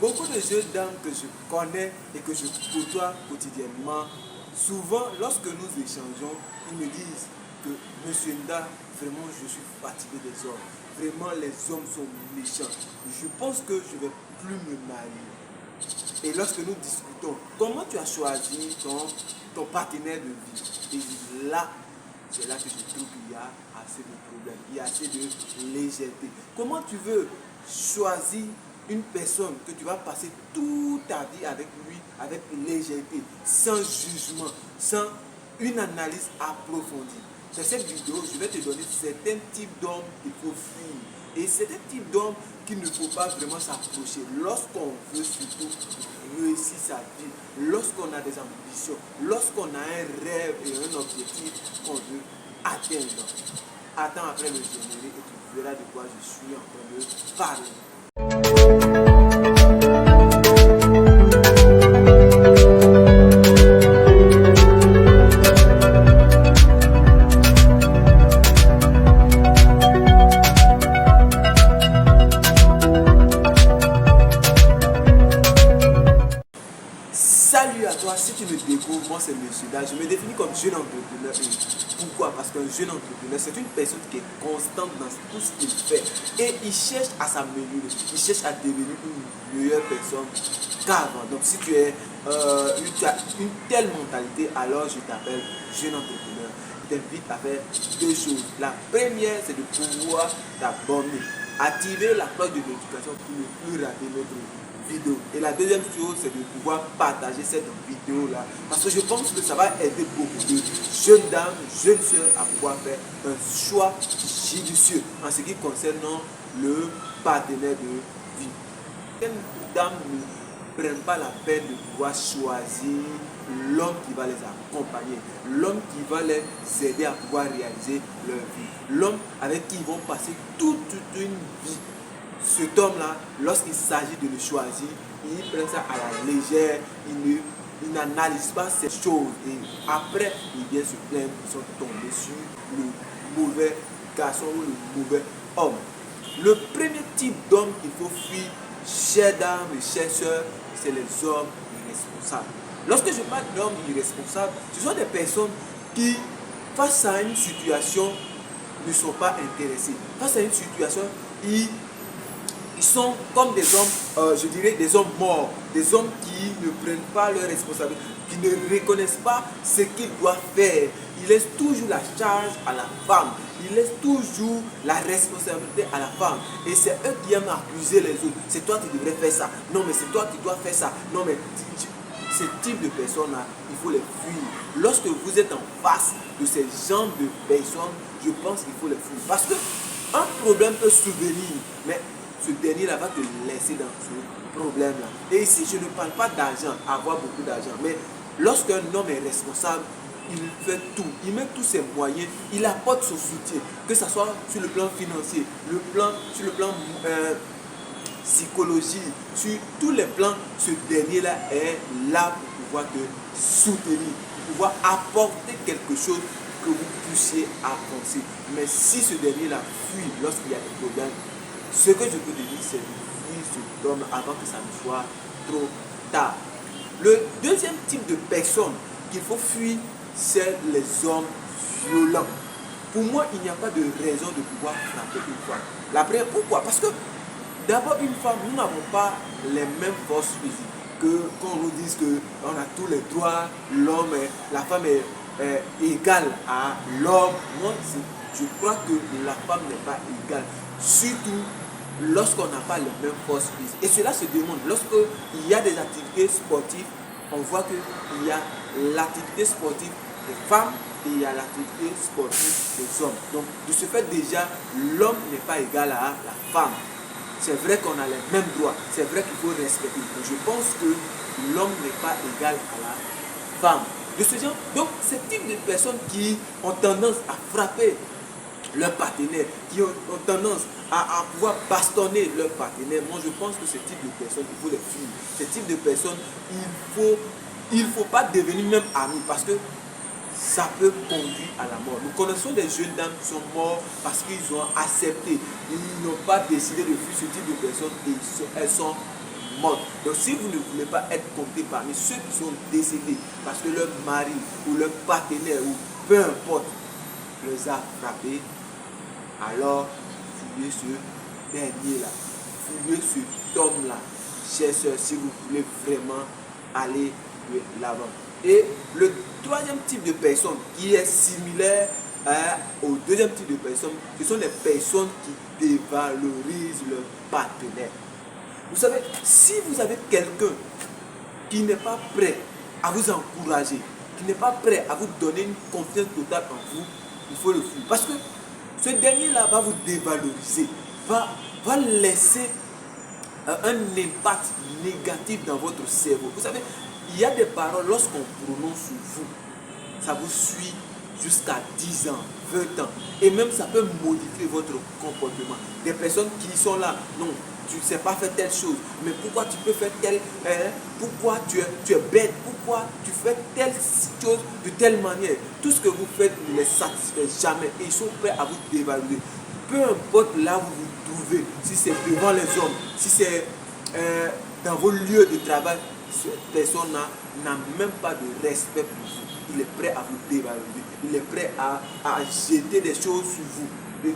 Beaucoup de jeunes dames que je connais et que je côtoie quotidiennement, souvent lorsque nous échangeons, ils me disent que Monsieur Nda, vraiment je suis fatigué des hommes. Vraiment les hommes sont méchants. Je pense que je ne vais plus me marier. Et lorsque nous discutons, comment tu as choisi ton partenaire de vie? Et là, c'est là que je trouve qu'il y a assez de problèmes, il y a assez de légèreté. Comment tu veux choisir une personne que tu vas passer toute ta vie avec lui, avec légèreté, sans jugement, sans une analyse approfondie? Dans cette vidéo, je vais te donner certains types d'hommes qu'il faut fuir et certains types d'hommes qu'il ne faut pas vraiment s'approcher lorsqu'on veut surtout réussir sa vie, lorsqu'on a des ambitions, lorsqu'on a un rêve et un objectif qu'on veut atteindre. Attends après le générique et tu verras de quoi je suis en train de parler. Salut à toi, si tu me découvres, moi c'est Monsieur Da. Je me définis comme jeune entrepreneur. Et pourquoi? Parce qu'un jeune entrepreneur, c'est une personne qui est constante dans tout ce qu'il fait. Et il cherche à s'améliorer, il cherche à devenir une meilleure personne qu'avant. Donc si tu as une telle mentalité, alors je t'appelle jeune entrepreneur. Je t'invite à faire deux choses. La première, c'est de pouvoir t'abonner, activer la cloche de notification pour ne plus rater notre vidéo. Et la deuxième chose, c'est de pouvoir partager cette vidéo là, parce que je pense que ça va aider beaucoup de jeunes dames, jeunes soeurs à pouvoir faire un choix judicieux en ce qui concerne le partenaire de vie. Certaines dames ne prennent pas la peine de pouvoir choisir l'homme qui va les accompagner, l'homme qui va les aider à pouvoir réaliser leur vie, l'homme avec qui ils vont passer toute une vie. Cet homme-là, lorsqu'il s'agit de le choisir, il prend ça à la légère, il n'analyse pas ces choses et après, il vient se plaindre qu'ils sont tombés sur le mauvais garçon ou le mauvais homme. Le premier type d'homme qu'il faut fuir, chers dames et chères sœurs, c'est les hommes irresponsables. Lorsque je parle d'hommes irresponsables, ce sont des personnes qui, face à une situation, ne sont pas intéressés. Face à une situation, ils sont comme des hommes, je dirais des hommes morts, des hommes qui ne prennent pas leurs responsabilités, qui ne reconnaissent pas ce qu'ils doivent faire. Ils laissent toujours la charge à la femme, ils laissent toujours la responsabilité à la femme. Et c'est eux qui aiment accuser les autres. C'est toi qui devrais faire ça. Non, mais c'est toi qui dois faire ça. Non, mais ce type de personnes-là, il faut les fuir. Lorsque vous êtes en face de ces genres de personnes, je pense qu'il faut les fuir. Parce qu'un problème peut survenir, mais ce dernier-là va te laisser dans ce problème-là. Et ici, je ne parle pas d'argent, avoir beaucoup d'argent, mais lorsqu'un homme est responsable, il fait tout, il met tous ses moyens, il apporte son soutien, que ce soit sur le plan financier, sur le plan psychologique, sur tous les plans, ce dernier-là est là pour pouvoir te soutenir, pour pouvoir apporter quelque chose que vous puissiez avancer. Mais si ce dernier-là fuit lorsqu'il y a des problèmes, ce que je peux te dire, c'est de fuir cet homme avant que ça ne soit trop tard. Le deuxième type de personne qu'il faut fuir, c'est les hommes violents. Pour moi, il n'y a pas de raison de pouvoir frapper une femme. La première, pourquoi? Parce que d'abord, une femme, nous n'avons pas les mêmes forces physiques. Qu'on nous dise qu'on a tous les droits, l'homme, la femme est égale à l'homme. Moi, je crois que la femme n'est pas égale. Surtout lorsqu'on n'a pas les mêmes forces physiques. Et cela se demande. Lorsqu'il y a des activités sportives, on voit qu'il y a l'activité sportive des femmes et il y a l'activité sportive des hommes. Donc, de ce fait, déjà, l'homme n'est pas égal à la femme. C'est vrai qu'on a les mêmes droits. C'est vrai qu'il faut respecter. Mais je pense que l'homme n'est pas égal à la femme. De ce genre, donc, ce type de personnes qui ont tendance à frapper leur partenaire, qui ont tendance à pouvoir bastonner leur partenaire, moi je pense que ce type de personnes, il faut les fuir. Ce type de personnes, il faut pas devenir même amis parce que ça peut conduire à la mort. Nous connaissons des jeunes dames qui sont morts parce qu'ils ont accepté, ils n'ont pas décidé de fuir ce type de personnes et elles sont mort. Donc si vous ne voulez pas être compté parmi ceux qui sont décédés parce que leur mari ou leur partenaire ou peu importe les a frappés, alors fuyez ce dernier-là. Fuyez cet homme-là. Chers sœurs, si vous voulez vraiment aller de l'avant. Et le troisième type de personne qui est similaire au deuxième type de personnes, ce sont les personnes qui dévalorisent leur partenaire. Vous savez, si vous avez quelqu'un qui n'est pas prêt à vous encourager, qui n'est pas prêt à vous donner une confiance totale en vous, il faut le fuir. Parce que ce dernier-là va vous dévaloriser, va laisser un impact négatif dans votre cerveau. Vous savez, il y a des paroles, lorsqu'on prononce sur vous, ça vous suit jusqu'à 10 ans, 20 ans. Et même ça peut modifier votre comportement. Des personnes qui sont là, non, tu ne sais pas faire telle chose, mais pourquoi tu peux faire telle, pourquoi tu es bête, pourquoi tu fais telle chose de telle manière. Tout ce que vous faites ne les satisfait jamais et ils sont prêts à vous dévaloriser. Peu importe là où vous vous trouvez, si c'est devant les hommes, si c'est dans vos lieux de travail, cette personne-là n'a même pas de respect pour vous. Il est prêt à vous dévaloriser. Il est prêt à jeter des choses sur vous.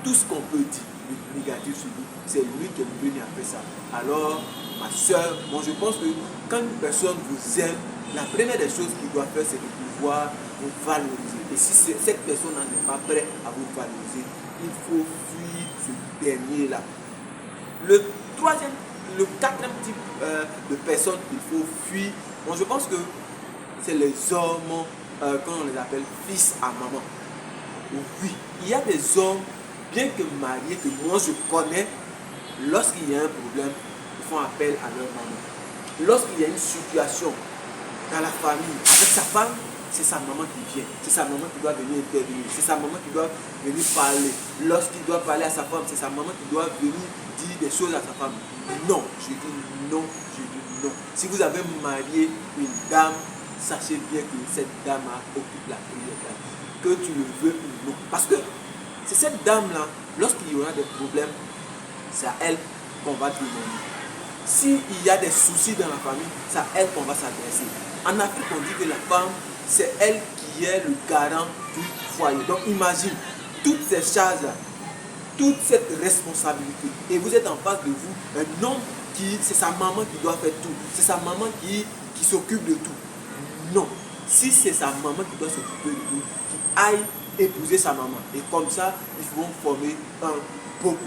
Tout ce qu'on peut dire de négatif sur vous, c'est lui qui est venu à faire ça. Alors, ma soeur, moi je pense que quand une personne vous aime, la première des choses qu'il doit faire, c'est de pouvoir vous valoriser. Et si cette personne n'est pas prête à vous valoriser, il faut fuir ce dernier-là. Le quatrième type de personnes qu'il faut fuir, moi je pense que c'est les hommes, quand on les appelle fils à maman. Oui, il y a des hommes, bien que mariés, que moi je connais, lorsqu'il y a un problème, ils font appel à leur maman. Lorsqu'il y a une situation dans la famille avec sa femme, c'est sa maman qui vient, c'est sa maman qui doit venir intervenir, c'est sa maman qui doit venir parler. Lorsqu'il doit parler à sa femme, c'est sa maman qui doit venir dire des choses à sa femme. Non, je dis non, je dis non. Si vous avez marié une dame, sachez bien que cette dame occupe la première place. Que tu le veux ou non. Parce que c'est cette dame-là, lorsqu'il y aura des problèmes, c'est à elle qu'on va demander. S'il y a des soucis dans la famille, c'est à elle qu'on va s'adresser. En Afrique, on dit que la femme, c'est elle qui est le garant du foyer. Donc imagine toutes ces charges-là, toute cette responsabilité. Et vous êtes en face de vous, un homme qui, c'est sa maman qui doit faire tout. C'est sa maman qui s'occupe de tout. Non. Si c'est sa maman qui doit s'occuper de tout, qu'il aille épouser sa maman. Et comme ça, ils vont former un beau couple.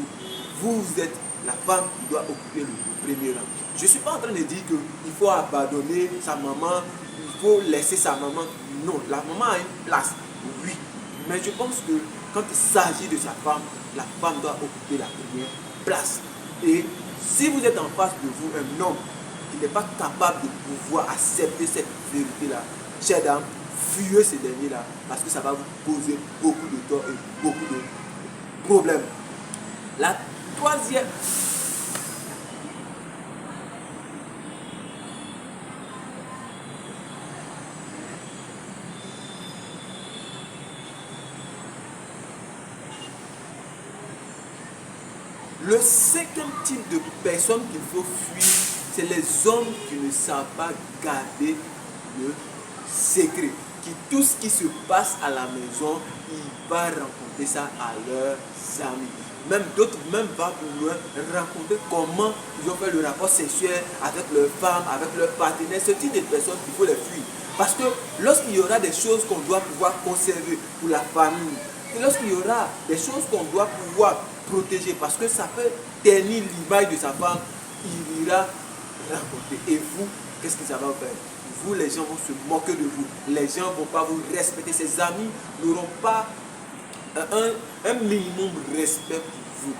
Vous êtes la femme qui doit occuper le premier rang. Je ne suis pas en train de dire qu'il faut abandonner sa maman, il faut laisser sa maman. Non, la maman a une place, oui. Mais je pense que quand il s'agit de sa femme, la femme doit occuper la première place. Et si vous êtes en face de vous un homme qui n'est pas capable de pouvoir accepter cette vérité-là, chère dame, fuyez ce dernier-là, parce que ça va vous poser beaucoup de tort et beaucoup de problèmes. La troisième, le cinquième type de personnes qu'il faut fuir, c'est les hommes qui ne savent pas garder le secret. Qui tout ce qui se passe à la maison, ils vont raconter ça à leurs amis. Même d'autres même vont vouloir raconter comment ils ont fait le rapport sexuel avec leur femme, avec leur partenaire. Ce type de personnes, il faut les fuir. Parce que lorsqu'il y aura des choses qu'on doit pouvoir conserver pour la famille, et lorsqu'il y aura des choses qu'on doit pouvoir protéger, parce que ça peut ternir l'image de sa femme, il ira raconter. Et vous, qu'est-ce que ça va faire? Vous, les gens vont se moquer de vous. Les gens ne vont pas vous respecter. Ses amis n'auront pas un minimum de respect pour vous,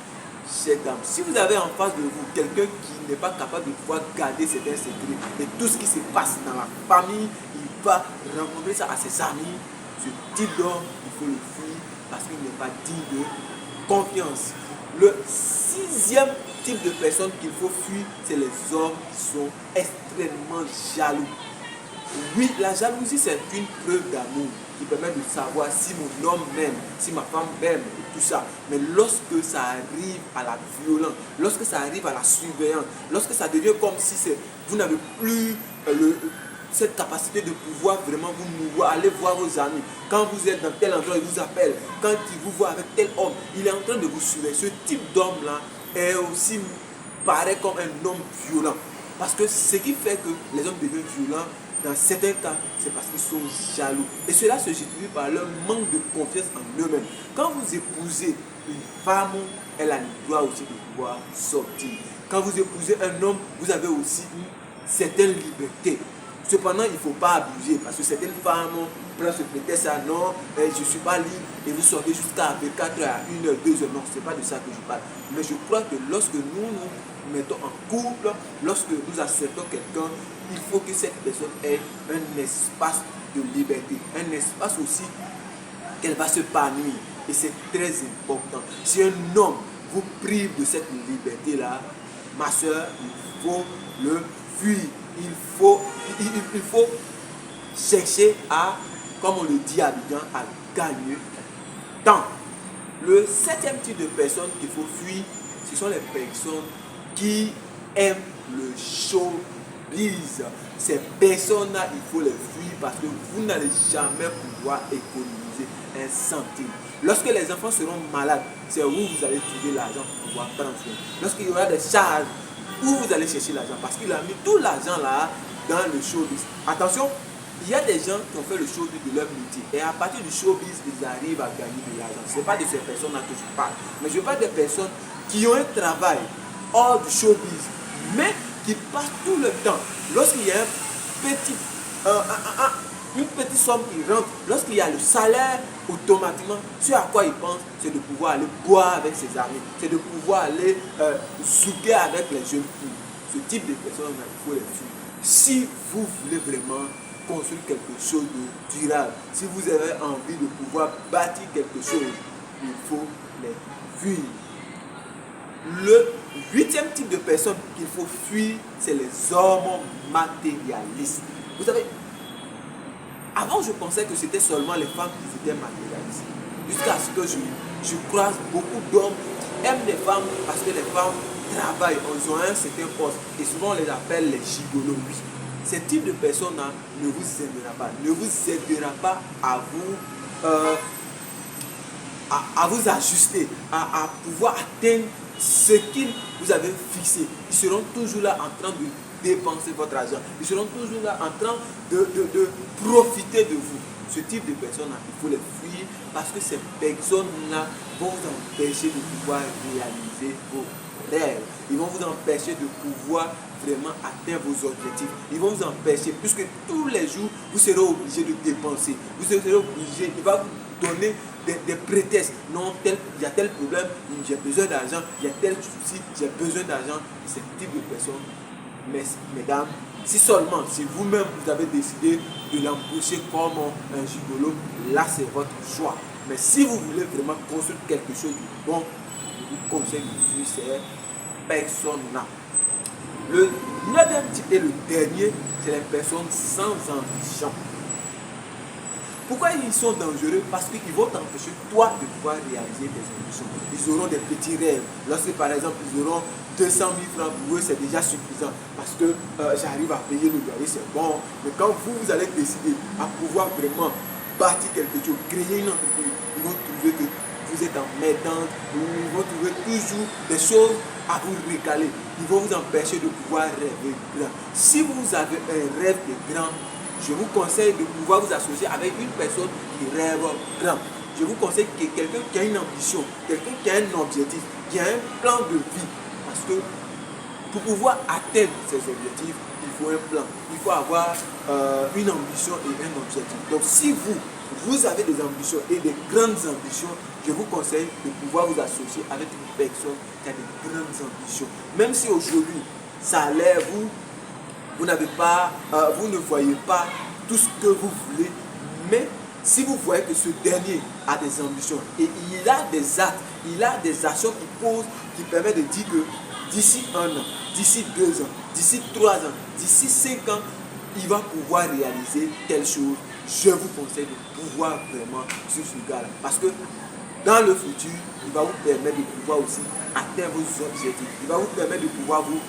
chère dame. Si vous avez en face de vous quelqu'un qui n'est pas capable de pouvoir garder certains secrets et tout ce qui se passe dans la famille, il va rencontrer ça à ses amis. Ce type d'homme, il faut le fuir parce qu'il n'est pas digne de confiance. Le sixième type de personnes qu'il faut fuir, c'est les hommes qui sont extrêmement jaloux. Oui, la jalousie, c'est une preuve d'amour. qui permet de savoir si mon homme m'aime, si ma femme m'aime, tout ça. Mais lorsque ça arrive à la violence, lorsque ça arrive à la surveillance, lorsque ça devient comme si vous n'avez plus cette capacité de pouvoir vraiment aller voir vos amis. Quand vous êtes dans tel endroit, il vous appelle. Quand il vous voit avec tel homme, il est en train de vous surveiller. Ce type d'homme-là est aussi paraît comme un homme violent. Parce que ce qui fait que les hommes deviennent violents, dans certains cas, c'est parce qu'ils sont jaloux. Et cela se justifie par leur manque de confiance en eux-mêmes. Quand vous épousez une femme, elle a le droit aussi de pouvoir sortir. Quand vous épousez un homme, vous avez aussi une certaine liberté. Cependant, il ne faut pas abuser parce que certaines femmes prennent ce prétexte à non, je ne suis pas libre et vous sortez jusqu'à 24 h à 1 h, 2 h. Non, ce n'est pas de ça que je parle. Mais je crois que lorsque nous nous mettons en couple, lorsque nous acceptons quelqu'un, il faut que cette personne ait un espace de liberté, un espace aussi qu'elle va se épanouir. Et c'est très important. Si un homme vous prive de cette liberté-là, ma soeur, il faut le fuir. Il faut chercher à, comme on le dit à Abidjan, à gagner temps. Le 7e type de personnes qu'il faut fuir, ce sont les personnes qui aiment le showbiz. Ces personnes-là, il faut les fuir parce que vous n'allez jamais pouvoir économiser un centime. Lorsque les enfants seront malades, c'est où vous allez trouver l'argent pour pouvoir prendre soin. Lorsqu'il y aura des charges, où vous allez chercher l'argent? Parce qu'il a mis tout l'argent là dans le showbiz. Attention, il y a des gens qui ont fait le showbiz de leur métier. Et à partir du showbiz, ils arrivent à gagner de l'argent. Ce n'est pas de ces personnes-là que je parle. Mais je parle des personnes qui ont un travail hors du showbiz, mais qui passent tout le temps. Lorsqu'il y a une petite somme qui rentre, lorsqu'il y a le salaire, automatiquement, ce à quoi ils pensent, c'est de pouvoir aller boire avec ses amis, c'est de pouvoir aller souquer avec les jeunes filles. Ce type de personnes, il faut les fuir. Si vous voulez vraiment construire quelque chose de durable, si vous avez envie de pouvoir bâtir quelque chose, il faut les fuir. Le 8e type de personnes qu'il faut fuir, c'est les hommes matérialistes. Vous savez, avant je pensais que c'était seulement les femmes qui étaient matérialistes. Jusqu'à ce que je croise beaucoup d'hommes qui aiment les femmes parce que les femmes travaillent, ils ont un certain poste. Et souvent on les appelle les gigolos. Ce type de personnes-là ne vous aidera pas. Ne vous aidera pas à vous ajuster, à pouvoir atteindre ce qu'ils vous avez fixé. Ils seront toujours là en train de dépenser votre argent. Ils seront toujours là en train de profiter de vous. Ce type de personnes-là, il faut les fuir parce que ces personnes-là vont vous empêcher de pouvoir réaliser vos rêves. Ils vont vous empêcher de pouvoir vraiment atteindre vos objectifs. Ils vont vous empêcher, puisque tous les jours, vous serez obligé de dépenser. Vous serez obligé, il va vous donner des prétextes. Non, il y a tel problème, j'ai besoin d'argent, il y a tel souci, j'ai besoin d'argent. Ce type de personnes, mesdames, si seulement, si vous-même vous avez décidé de l'embaucher comme un gigolo, là c'est votre choix. Mais si vous voulez vraiment construire quelque chose de bon, je vous conseille de fuir ces personnes-là. Le 9e type et le dernier, c'est les personnes sans ambition. Pourquoi ils sont dangereux? Parce qu'ils vont t'empêcher, toi, de pouvoir réaliser tes ambitions. Ils auront des petits rêves. Lorsque, par exemple, ils auront 200 000 francs, pour eux, c'est déjà suffisant. Parce que j'arrive à payer le loyer, c'est bon. Mais quand vous allez décider à pouvoir vraiment bâtir quelque chose, créer une entreprise, ils vont trouver que vous êtes emmerdante, ils vont trouver toujours des choses à vous récaler. Ils vont vous empêcher de pouvoir rêver grand. Si vous avez un rêve de grand, je vous conseille de pouvoir vous associer avec une personne qui rêve grand. Je vous conseille que quelqu'un qui a une ambition, quelqu'un qui a un objectif, qui a un plan de vie. Parce que pour pouvoir atteindre ces objectifs, il faut un plan. Il faut avoir une ambition et un objectif. Donc si vous avez des ambitions et des grandes ambitions, je vous conseille de pouvoir vous associer avec une personne qui a des grandes ambitions. Même si aujourd'hui, ça a l'air, vous n'avez pas, vous ne voyez pas tout ce que vous voulez, mais si vous voyez que ce dernier a des ambitions et il a des actes, il a des actions qui posent, qui permettent de dire que d'ici 1 an, d'ici 2 ans, d'ici 3 ans, d'ici 5 ans, il va pouvoir réaliser telle chose, je vous conseille de pouvoir vraiment sur ce gars-là. Parce que dans le futur, il va vous permettre de pouvoir aussi atteindre vos objectifs. Il va vous permettre de pouvoir vous